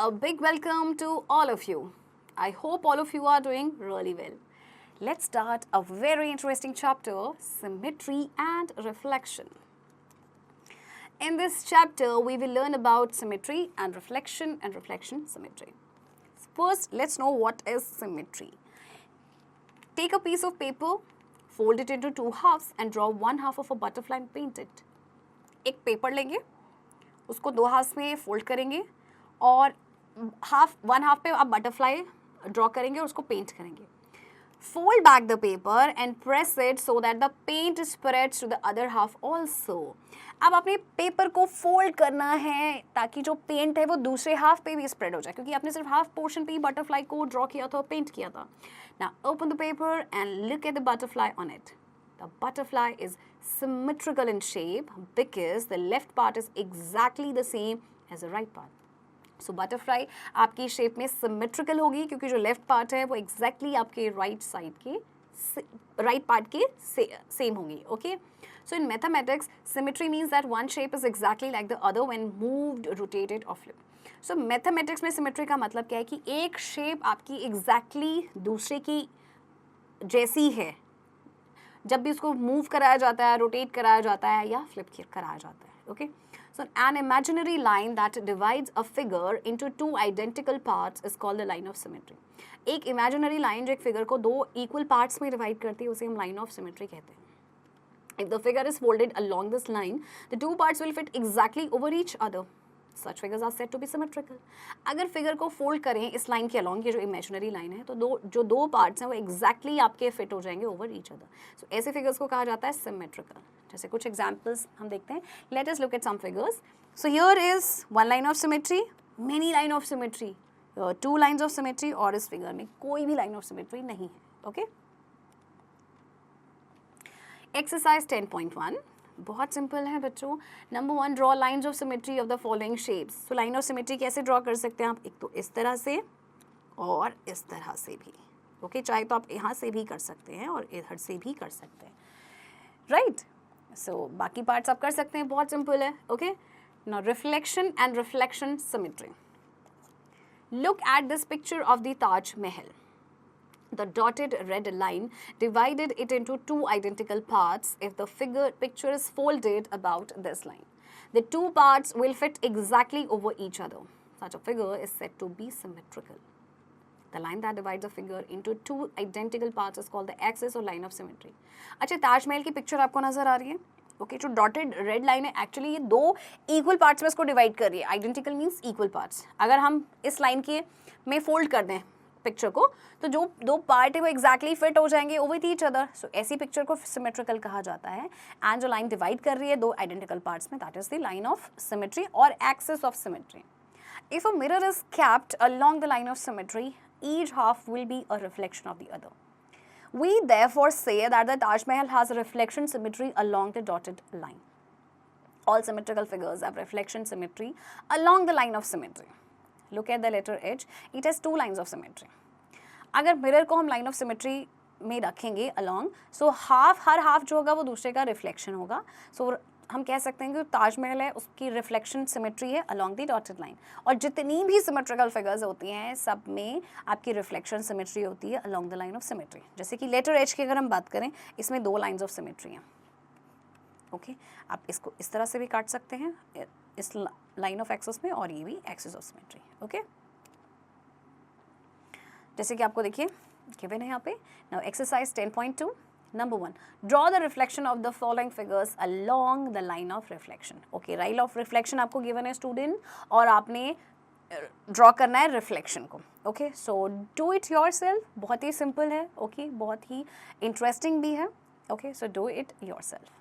A big welcome to all of you. I hope all of you are doing really well. Let's start a very interesting chapter, symmetry and reflection. In this chapter, we will learn about symmetry and reflection symmetry. First, let's know what is symmetry. Take a piece of paper, fold it into two halves and draw one half of a butterfly and paint it. एक paper लेंगे, उसको दो half में fold करेंगे और one half पे आप butterfly draw करेंगे और उसको पेंट करेंगे. Fold back the paper and press it so that the paint spreads to the other half also. अब अपने पेपर को फोल्ड करना है ताकि जो पेंट है वो दूसरे हाफ पे भी स्प्रेड हो जाए, क्योंकि आपने सिर्फ हाफ पोर्शन पे ही बटरफ्लाई को ड्रॉ किया था, पेंट किया था. Now open the paper and look at the butterfly on it. The butterfly is symmetrical in shape because the left part is exactly the same as the right part. So butterfly आपकी shape में symmetrical होगी क्योंकि जो left part है वो exactly आपके right side के right part के सेम होंगी. Okay, so in mathematics symmetry means that one shape is exactly like the other when moved, rotated और फ्लिप. सो मैथमेटिक्स में सिमेट्री का मतलब क्या है कि एक शेप आपकी एग्जैक्टली दूसरे की जैसी है जब भी उसको मूव कराया जाता है, रोटेट कराया जाता है या फ्लिप कराया जाता है. Okay, so an imaginary line that divides a figure into two identical parts is called the line of symmetry. एक imaginary line जो एक figure को दो equal parts में divide करती है उसे हम line of symmetry कहते हैं. If the figure is folded along this line, the two parts will fit exactly over each other. Such figures are said to be symmetrical. अगर फिगर को fold करें इस लाइन के अलॉन्ग, ये जो imaginary line है, तो दो पार्ट्स हैं वो एग्जैक्टली आपके फिट हो जाएंगे ओवर ईच अदर. सो ऐसे फिगर्स को कहा जाता है सिमेट्रिकल. जैसे कुछ एग्जांपल्स हम देखते हैं. Let us look at some figures. So here is one line of symmetry, many line of symmetry, two lines of symmetry, और इस फिगर में कोई भी लाइन ऑफ सिमेट्री नहीं है. ओके, एक्सरसाइज 10.1 बहुत सिंपल है बच्चों. Number 1, draw lines of symmetry of the following shapes. So line of symmetry कैसे ड्रॉ कर सकते हैं आप? एक तो इस तरह से और इस तरह से भी. ओके, चाहे तो आप यहाँ से भी कर सकते हैं और इधर से भी कर सकते हैं, राइट. सो बाकी पार्ट्स आप कर सकते हैं, बहुत सिंपल है. Okay, now reflection and reflection symmetry. Look at this picture of the Taj Mahal. The dotted red line divided it into two identical parts if the picture is folded about this line. The two parts will fit exactly over each other. Such a figure is said to be symmetrical. The line that divides a figure into two identical parts is called the axis or line of symmetry. अच्छा, ताजमहल की picture आपको नजर आ रही है. Okay, जो dotted red line है actually ये दो इक्वल पार्ट्स में इसको डिवाइड कर रही है. Identical means equal parts. अगर हम इस लाइन के में फोल्ड कर दें पिक्चर को तो जो दो पार्ट है वो एग्जैक्टली फिट हो जाएंगे ओवर ईच अदर. सो ऐसी पिक्चर को सिमेट्रिकल कहा जाता है. एंड जो लाइन डिवाइड कर रही है दो आइडेंटिकल पार्ट्स में, that is the line of symmetry और axis of symmetry. If a mirror is kept along the line of symmetry, each half will be a reflection of the other. We therefore say that the Taj Mahal has a reflection symmetry along the dotted line. All symmetrical figures have reflection symmetry along the line of symmetry. Look at the letter H. It has two lines of symmetry. अगर mirror को हम line of symmetry में रखेंगे along, सो हर half जो होगा वो दूसरे का रिफ्लेक्शन होगा. सो हम कह सकते हैं कि ताजमहल है उसकी रिफ्लेक्शन सिमेट्री है अलॉन्ग द डॉटेड लाइन. और जितनी भी सिमेट्रिकल फिगर्स होती हैं सब में आपकी रिफ्लेक्शन सिमेट्री होती है along the line of symmetry. जैसे कि लेटर एच की अगर हम बात करें, इसमें दो लाइन्स ऑफ सिमेट्री हैं. ओके, आप इसको इस तरह से भी काट सकते हैं इस लाइन ऑफ एक्सिस में, और ये भी एक्सिस ऑफ सिमेट्री. ओके, जैसे कि आपको देखिए गिवन है यहाँ पे. Now exercise 10.2. Number 1, draw the reflection of the following figures along the line of reflection. Okay, line of reflection आपको गिवन है स्टूडेंट, और आपने ड्रॉ करना है रिफ्लेक्शन को. Okay, so do it yourself. बहुत ही सिंपल है. ओके, बहुत ही इंटरेस्टिंग भी है. Okay, so do it yourself.